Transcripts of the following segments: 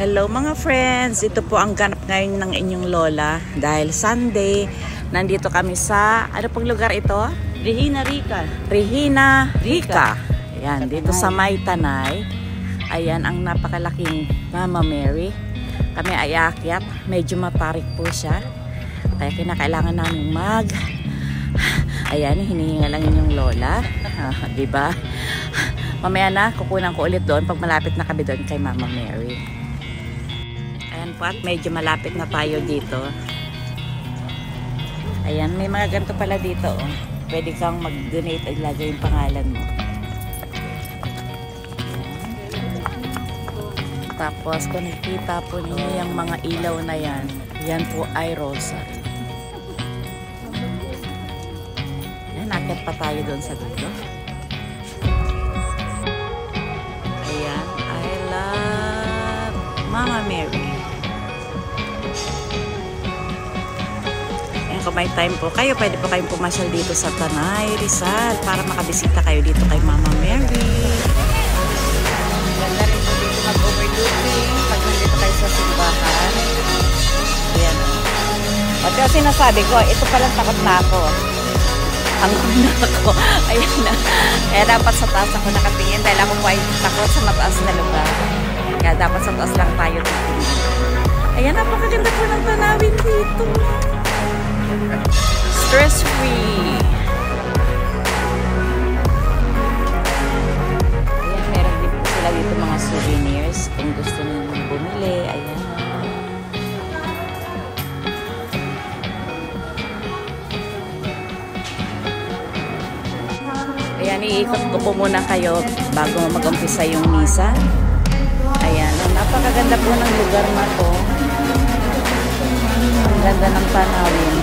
Hello mga friends, ito po ang ganap ngayon ng inyong lola dahil Sunday. Nandito kami sa, ano pong lugar ito? Regina Rica. Regina Rica. Ayan, dito sa May Tanay. Ayan ang napakalaking Mama Mary. Kami ay aakyat, medyo matarik po siya. Kaya kinakailangan namin ayan, hinihinga lang inyong lola. Diba? Mamaya na, kukunan ko ulit doon pag malapit na kami doon kay Mama Mary. Ayan po at medyo malapit na tayo dito. Ayan, may mga ganito pala dito. Oh. Pwede kang mag-donate at ilagay yung pangalan mo. Ayan. Tapos kung nakikita po ninyo yung mga ilaw na yan, yan po ay rosary. Ayan, nakit pa tayo doon sa dulo. Ayan, I love Mama Mary. Kung may time po kayo, pwede po kayong pumasyal dito sa Tanay, Rizal para makabisita kayo dito kay Mama Mary. Ganda rin po dito mag-overlooking pag nandito kayo sa simbahan. Ayan. At yung sinasabi ko, ito palang takot na ako. Ang na ako. Ayan na. Kaya dapat sa taas ako nakatingin dahil ako po ay takot sa mataas na lugar. Kaya dapat sa taas lang tayo titingin. Ayan, napakaganda po ng tanawin dito. Stress free. Ayan, meron din po sila dito mga souvenirs kung gusto niyo bumili. Ayan. Ayan, iikot ko po muna kayo bago mag-umpisa yung misa. Ayan, napakaganda po ng lugar na to. Ang ganda ng tanawin.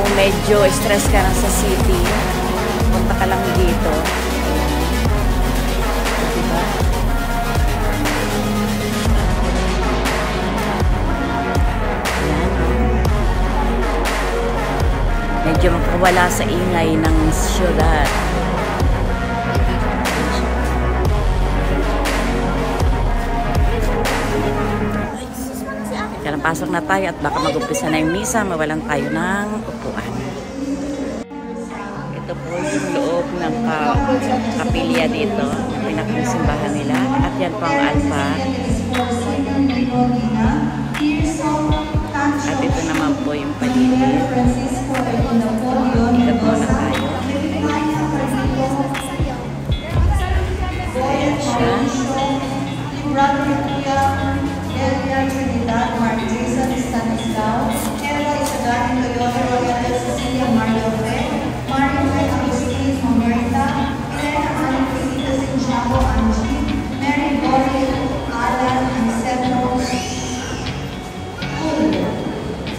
Kung medyo stress ka na sa city, punta ka lang dito. Diba? Ayan. Medyo makawala sa ingay ng syudad. Pasok na tayo at baka mag-umpisa na yung misa, mawalan tayo ng upuan. Ito po yung loob ng kapilya dito, pinakang simbahan nila. At yan po ang altar. At ito naman po yung paligid. Ikat muna tayo. Ayan siya. Elia Trinidad Martisa Stanislao, Eva Isagani Toyota Royal Cecilia Mario Fe, Mario Fe Agustin Mamerta, Elena Ana Crisita Santiago Angie, Mary Gloria Alan Anselmo.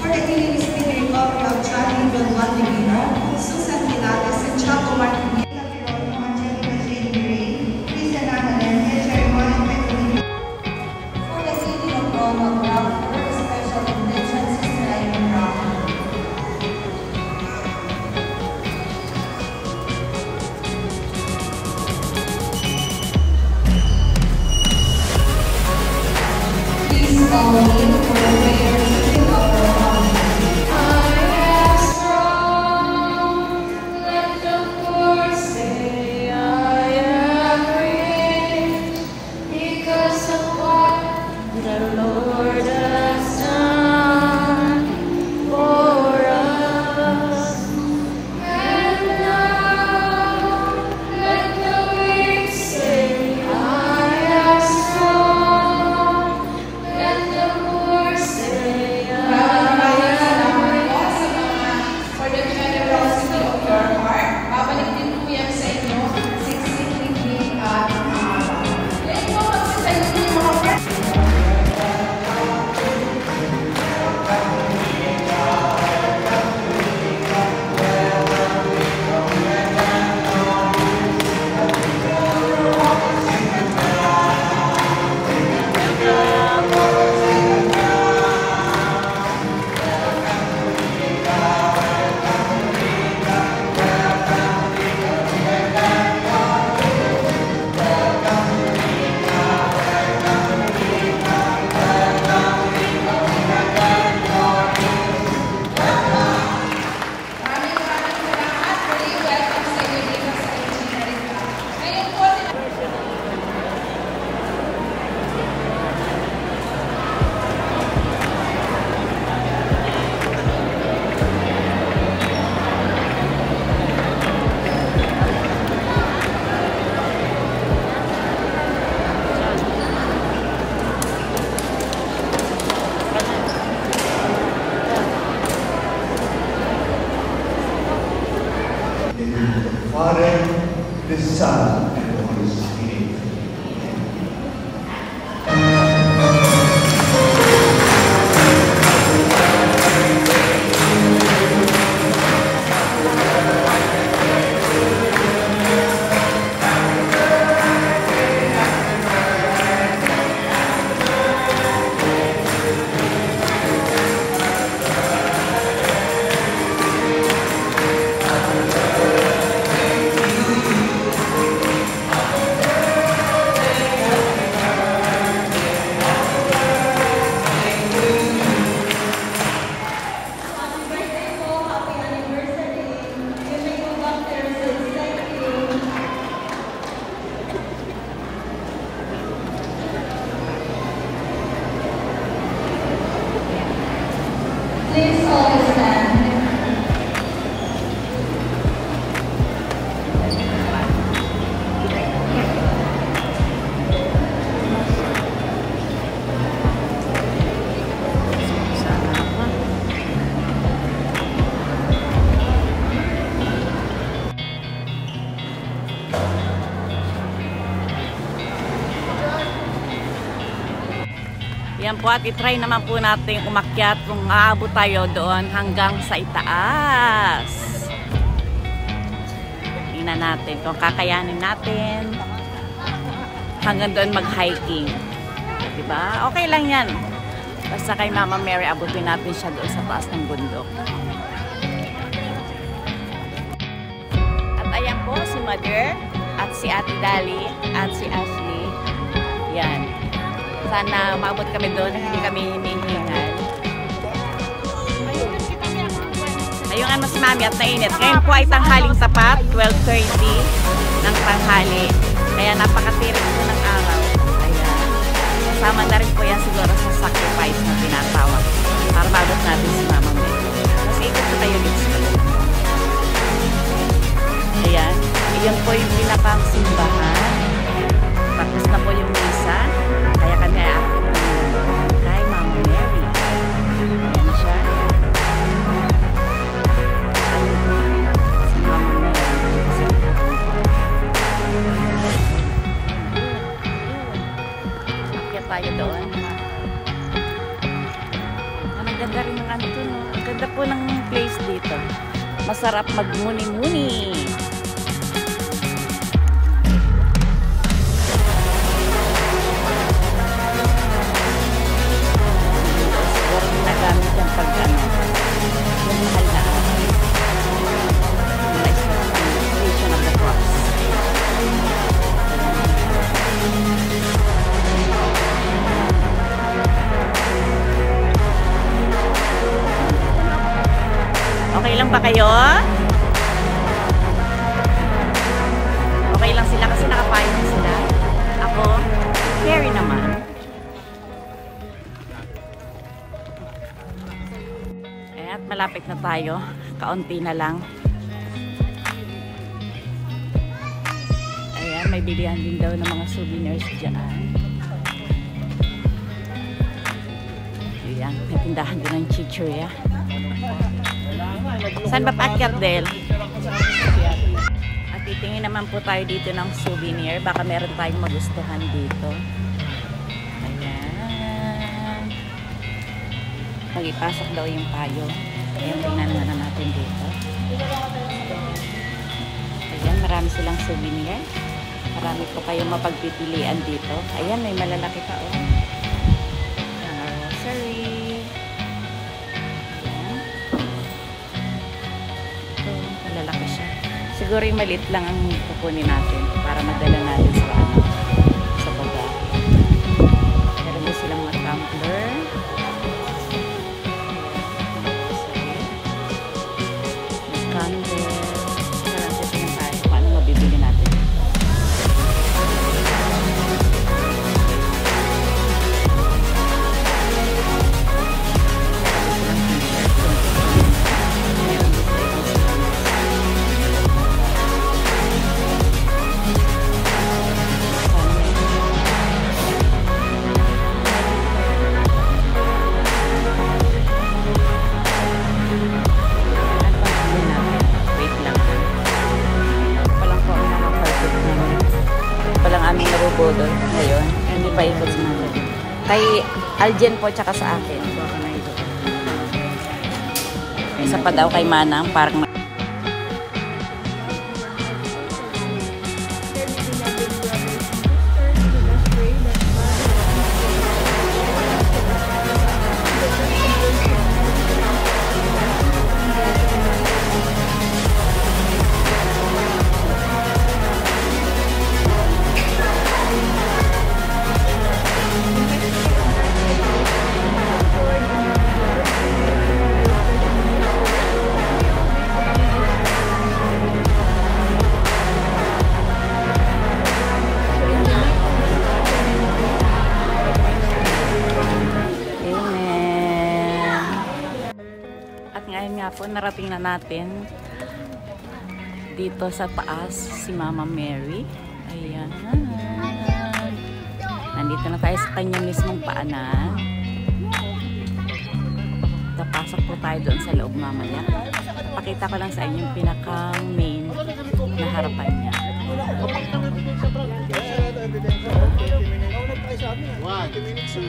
For the healing speed recovery of Charlie Don Juan Divino, Susan Pilates, Santiago Martin. Yan po, at itry naman po natin umakyat kung aabot tayo doon hanggang sa itaas. Tingnan natin kung kakayanin natin hanggang doon mag-hiking. Diba? Okay lang yan. Basta kay Mama Mary, abutin natin siya doon sa taas ng bundok. At ayan po si Mother at si Ate Dali at si Ashley. Yan. Sana maabot kami doon, hindi kami hinihingal. Ayun mo si Mami at nainit. Ngayon po ay tanghaling tapat, 12:30 ng tanghali. Kaya napakatirik po ng araw. Ayan. Kasama na rin po yan siguro sa sacrifice na tinatawag para maabot natin si Mama Mary. Kasi ikot po tayo dito sa loob. Ayan. Iyan po yung pinakang simbahan. Tapos na po yung misa. Kaya kami aakit kay Mama Mary. Ayan siya. Si Mama Mary. Akyat tayo doon. Ang ganda rin ng ano to, no? Ang ganda po ng place dito. Masarap magmuni-muni. Okay lang ba kayo? Okay lang sila kasi nakapayong na sila. Ako, carry naman. At malapit na tayo. Kaunti na lang. Ayan, may bilihan din daw ng mga souvenirs dyan. Ayan, may tindahan din ng chichurya. Saan ba paakyat, Del? At titingin naman po tayo dito ng souvenir. Baka meron tayong magustuhan dito. Ayan. Mag-ipasok daw yung payo. Ayan, tingnan na natin dito. Ayan, marami silang souvenir. Marami po kayong mapagpipilian dito. Ayan, may malalaki pa, oh. Rosary. Lalaki siya. Siguro yung maliit lang ang kukunin natin para madala natin sa baga. Meron din silang mga tumbler. Candle. Meron siya tayo. Paano mabibili natin? Doon ngayon, hindi pa ikot sa natin. Kay Aljen po tsaka sa akin. Isa pa daw kay Manang, parang po, narating na natin dito sa taas si Mama Mary. Ayan. Nandito na tayo sa kanya mismong paanan. Papasok po tayo doon sa loob mamaya. Pakita ko lang sa inyo yung pinakang main na harapan niya. One, two.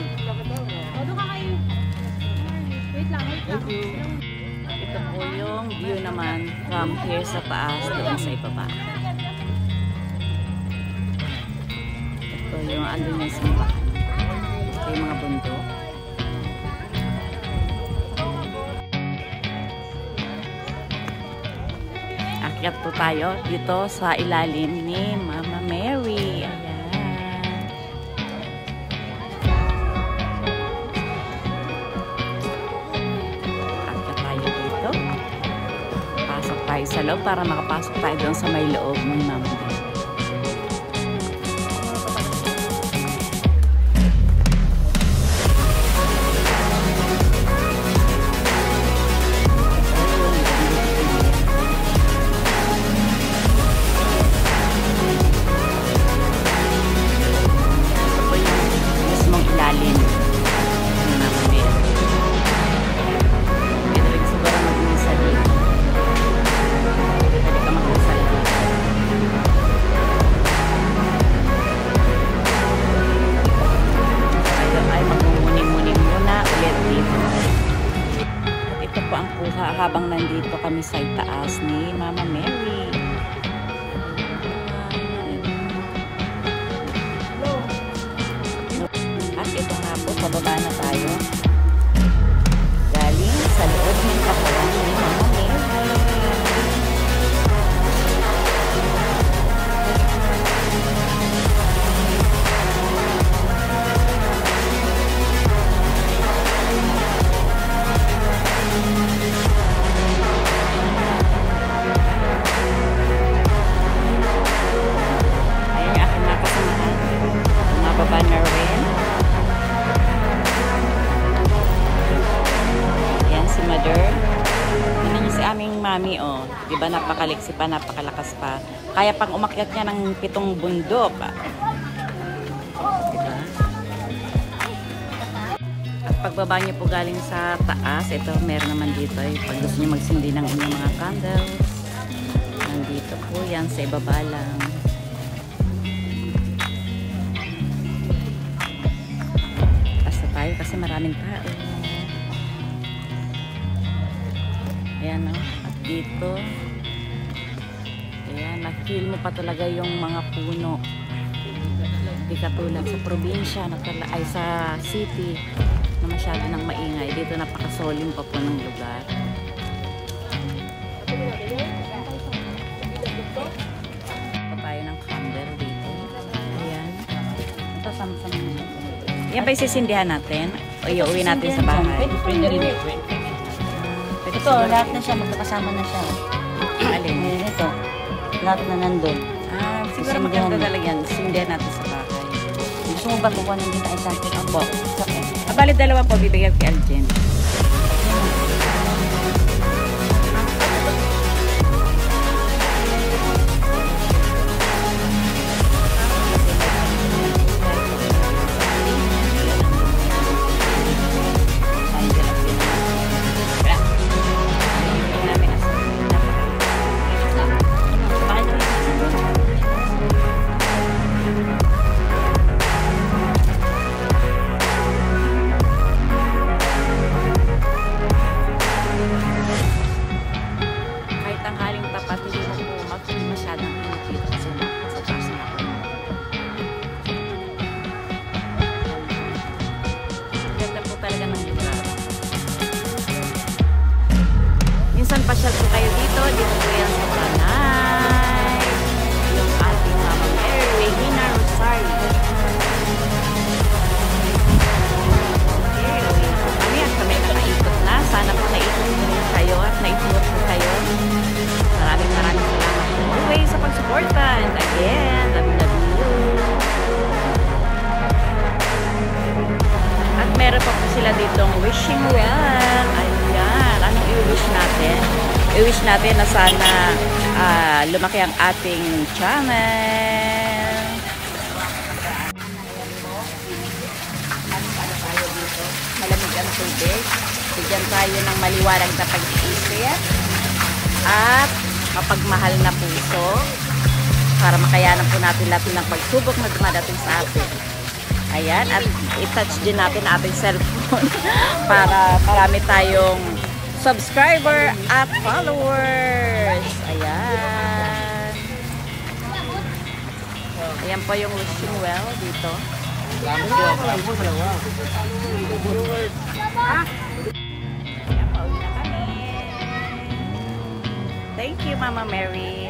Wait lang. Ito po yung view naman from here sa taas doon sa ibaba. Ito yung andun yung simbahan. Ito yung mga bundok. Akyat po tayo dito sa ilalim ni Mama Mary. Ayan. Tayo sa loob para makapasok tayo doon sa may loob ng Mama Mary. Ito po yung mismong ilalim ng Mama Mary. Pwede rin siguro mag-misa dito. Habang nandito kami sa itaas ni Mama Mary. At ito nga po, pababa na tayo. Galing sa loob ng katawan ni Mama Mary. Mami, oh, di ba napakaliksi pa, napakalakas pa. Kaya pang umakyat niya ng 7 bundok. Diba? At pagbaba niyo po galing sa taas, ito meron naman dito. Pag gusto niyo magsindi ng inyong mga candles, nandito po yan sa ibaba lang. Basta tayo kasi maraming tao. Ayan, oh. Dito, ayan, na-feel mo pa talaga yung mga puno. Hindi katulad sa probinsya, ay sa city, na masyado nang maingay. Dito napakasolim pa po ng lugar. Ito tayo ng candle dito. Ayan. Ito, samsam. Yan ba isisindihan natin? O iuwi natin sa bahay? Ito, lahat na siya, magkakasama na siya. Alin? Ito, lahat na nandun. Siguro maganda talaga yan. Sindihan natin sa bahay. Gusto mo ba kukuha ng dito ay sa akin? Opo. Bali, dalawa po bibigyan kay Aljen. Minsan pasyal po kayo dito po yan sa Tanay. Yung ating Mama Mary, Regina Rosario. Okay, uwi na po kami at kami nakaikot na. Sana po naikot po kayo at naitulot po kayo. Maraming salamat po always sa pagsuporta. And again, love you. At meron pa po sila ditong wishing well. Ayan, anong i-wish natin? I-wish natin na sana lumaki ang ating channel. Malamig ang tubig. Bigyan tayo ng maliwanag na pag-iisip. At mapagmahal na puso para makayanan po natin lahat ng pagsubok na dumadating sa atin. Ayan, at i-touch din natin ating cellphone para marami tayong subscriber at followers. Ayan. Ayan po yung wishing well dito. Ayan, pauwi na kami. Thank you, Mama Mary.